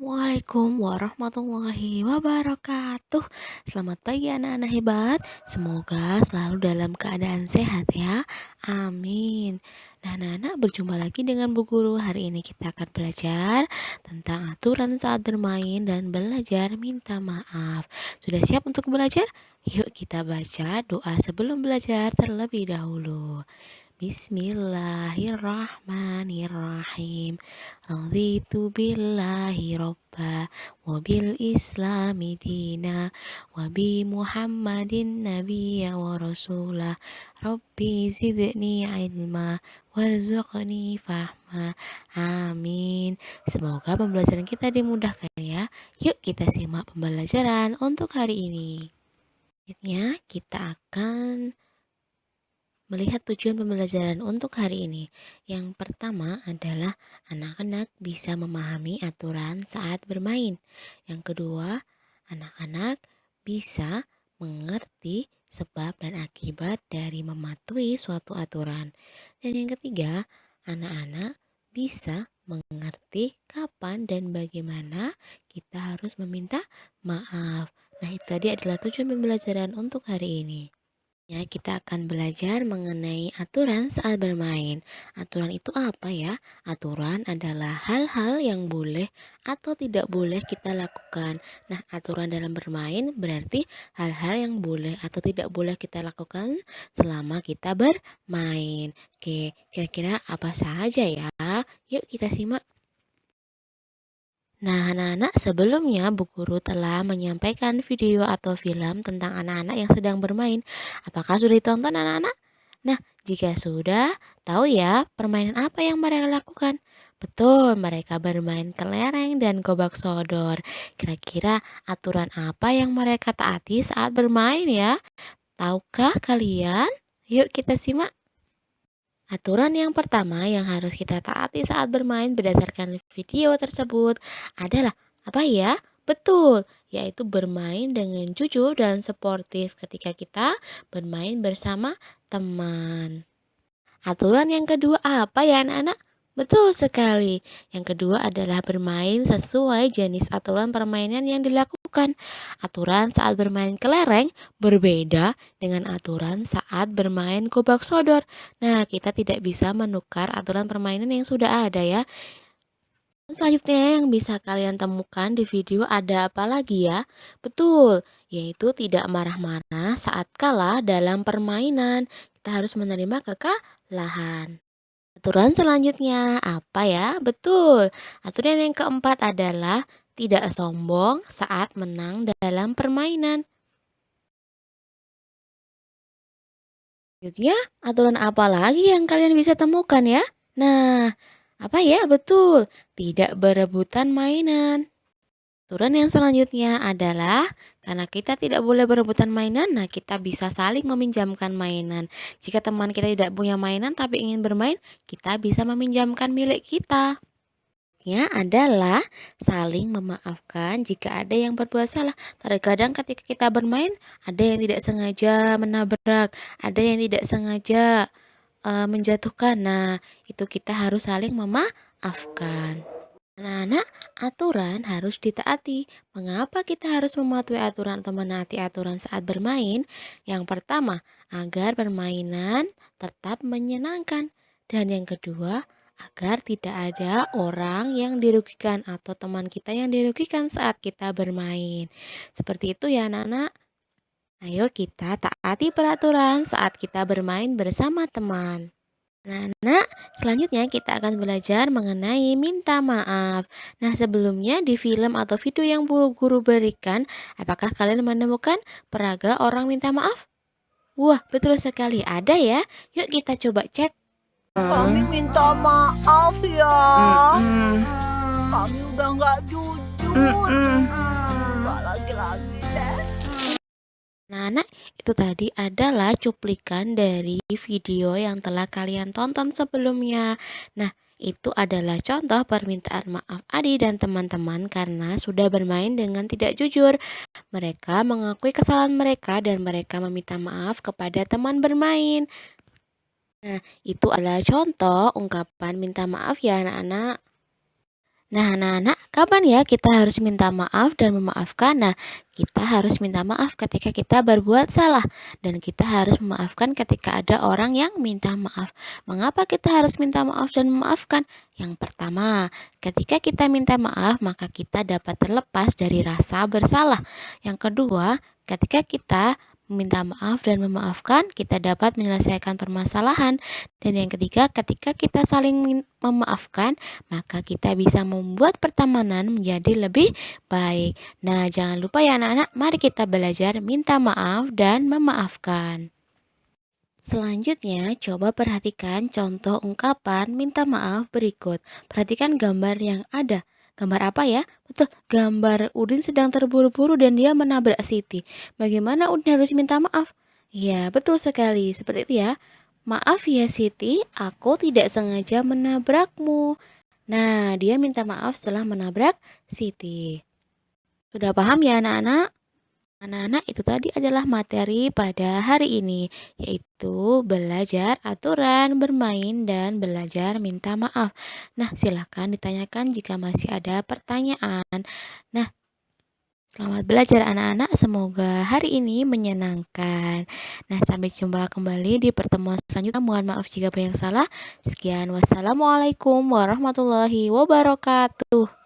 Assalamualaikum warahmatullahi wabarakatuh. Selamat pagi anak-anak hebat. Semoga selalu dalam keadaan sehat ya. Amin. Nah, anak-anak, berjumpa lagi dengan Bu Guru. Hari ini kita akan belajar tentang aturan saat bermain dan belajar minta maaf. Sudah siap untuk belajar? Yuk kita baca doa sebelum belajar terlebih dahulu. Bismillahirrahmanirrahim. Raditu billahi robba wa bil islami dina wa bi Muhammadin nabiyya wa rasulah. Rabbi zidni ilma warzuqni fahma. Amin. Semoga pembelajaran kita dimudahkan ya. Yuk kita simak pembelajaran untuk hari ini. Selanjutnya kita akan melihat tujuan pembelajaran untuk hari ini. Yang pertama adalah anak-anak bisa memahami aturan saat bermain. Yang kedua, anak-anak bisa mengerti sebab dan akibat dari mematuhi suatu aturan. Dan yang ketiga, anak-anak bisa mengerti kapan dan bagaimana kita harus meminta maaf. Nah, itu tadi adalah tujuan pembelajaran untuk hari ini. Ya, kita akan belajar mengenai aturan saat bermain. Aturan itu apa ya? Aturan adalah hal-hal yang boleh atau tidak boleh kita lakukan. Nah, aturan dalam bermain berarti hal-hal yang boleh atau tidak boleh kita lakukan selama kita bermain. Oke, kira-kira apa saja ya? Yuk kita simak. Nah, anak-anak, sebelumnya Bu Guru telah menyampaikan video atau film tentang anak-anak yang sedang bermain. Apakah sudah ditonton anak-anak? Nah, jika sudah, tahu ya permainan apa yang mereka lakukan? Betul, mereka bermain kelereng dan gobak sodor. Kira-kira aturan apa yang mereka taati saat bermain ya? Tahukah kalian? Yuk kita simak. Aturan yang pertama yang harus kita taati saat bermain berdasarkan video tersebut adalah apa ya? Betul, yaitu bermain dengan jujur dan sportif ketika kita bermain bersama teman. Aturan yang kedua apa ya anak-anak? Betul sekali. Yang kedua adalah bermain sesuai jenis aturan permainan yang dilakukan. Aturan saat bermain kelereng berbeda dengan aturan saat bermain gobak sodor. Nah, kita tidak bisa menukar aturan permainan yang sudah ada ya. Selanjutnya yang bisa kalian temukan di video ada apa lagi ya? Betul, yaitu tidak marah-marah saat kalah dalam permainan. Kita harus menerima kekalahan. Aturan selanjutnya apa ya? Betul. Aturan yang keempat adalah tidak sombong saat menang dalam permainan. Selanjutnya, aturan apa lagi yang kalian bisa temukan ya? Nah, apa ya? Betul. Tidak berebutan mainan. Aturan yang selanjutnya adalah karena kita tidak boleh berebutan mainan, nah kita bisa saling meminjamkan mainan. Jika teman kita tidak punya mainan tapi ingin bermain, kita bisa meminjamkan milik kita. Ya, adalah saling memaafkan jika ada yang berbuat salah. Terkadang ketika kita bermain, ada yang tidak sengaja menabrak, ada yang tidak sengaja menjatuhkan. Nah, itu kita harus saling memaafkan. Anak-anak, aturan harus ditaati. Mengapa kita harus mematuhi aturan atau menaati aturan saat bermain? Yang pertama, agar permainan tetap menyenangkan. Dan yang kedua, agar tidak ada orang yang dirugikan atau teman kita yang dirugikan saat kita bermain. Seperti itu ya anak-anak. Ayo kita taati peraturan saat kita bermain bersama teman. Nah, selanjutnya kita akan belajar mengenai minta maaf. Nah, sebelumnya di film atau video yang Bu Guru berikan, apakah kalian menemukan peraga orang minta maaf? Wah, betul sekali, ada ya. Yuk kita coba cek. Kami minta maaf ya. Kami udah nggak jujur. Nggak lagi-lagi deh. Nah, itu tadi adalah cuplikan dari video yang telah kalian tonton sebelumnya. Nah, itu adalah contoh permintaan maaf Adi dan teman-teman karena sudah bermain dengan tidak jujur. Mereka mengakui kesalahan mereka dan mereka meminta maaf kepada teman bermain. Nah, itu adalah contoh ungkapan minta maaf ya anak-anak. Nah, anak-anak, kapan ya kita harus minta maaf dan memaafkan? Nah, kita harus minta maaf ketika kita berbuat salah, dan kita harus memaafkan ketika ada orang yang minta maaf. Mengapa kita harus minta maaf dan memaafkan? Yang pertama, ketika kita minta maaf, maka kita dapat terlepas dari rasa bersalah. Yang kedua, ketika kita meminta maaf dan memaafkan, kita dapat menyelesaikan permasalahan. Dan yang ketiga, ketika kita saling memaafkan, maka kita bisa membuat pertemanan menjadi lebih baik. Nah, jangan lupa ya anak-anak, mari kita belajar minta maaf dan memaafkan. Selanjutnya, coba perhatikan contoh ungkapan minta maaf berikut. Perhatikan gambar yang ada. Gambar apa ya? Betul, gambar Udin sedang terburu-buru dan dia menabrak Siti. Bagaimana Udin harus minta maaf? Ya, betul sekali. Seperti itu ya. Maaf ya Siti, aku tidak sengaja menabrakmu. Nah, dia minta maaf setelah menabrak Siti. Sudah paham ya anak-anak? Anak-anak, itu tadi adalah materi pada hari ini, yaitu belajar aturan bermain dan belajar minta maaf. Nah, silakan ditanyakan jika masih ada pertanyaan. Nah, selamat belajar anak-anak, semoga hari ini menyenangkan. Nah, sampai jumpa kembali di pertemuan selanjutnya. Mohon maaf jika banyak salah. Sekian, wassalamualaikum warahmatullahi wabarakatuh.